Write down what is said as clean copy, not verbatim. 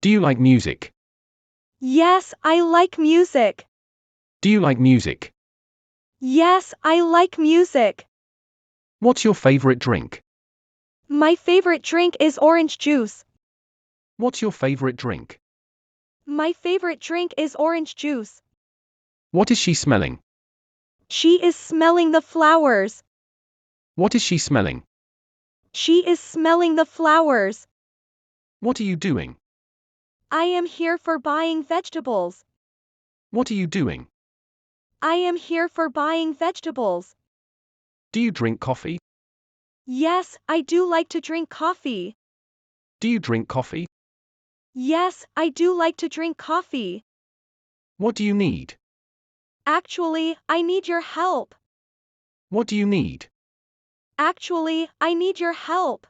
Do you like music? Yes, I like music. Do you like music? Yes, I like music. What's your favorite drink? My favorite drink is orange juice. What's your favorite drink? My favorite drink is orange juice. What is she smelling? She is smelling the flowers. What is she smelling? She is smelling the flowers. What are you doing? I am here for buying vegetables. What are you doing? I am here for buying vegetables. Do you drink coffee? Yes, I do like to drink coffee. Do you drink coffee? Yes, I do like to drink coffee. What do you need? Actually, I need your help. What do you need? Actually, I need your help.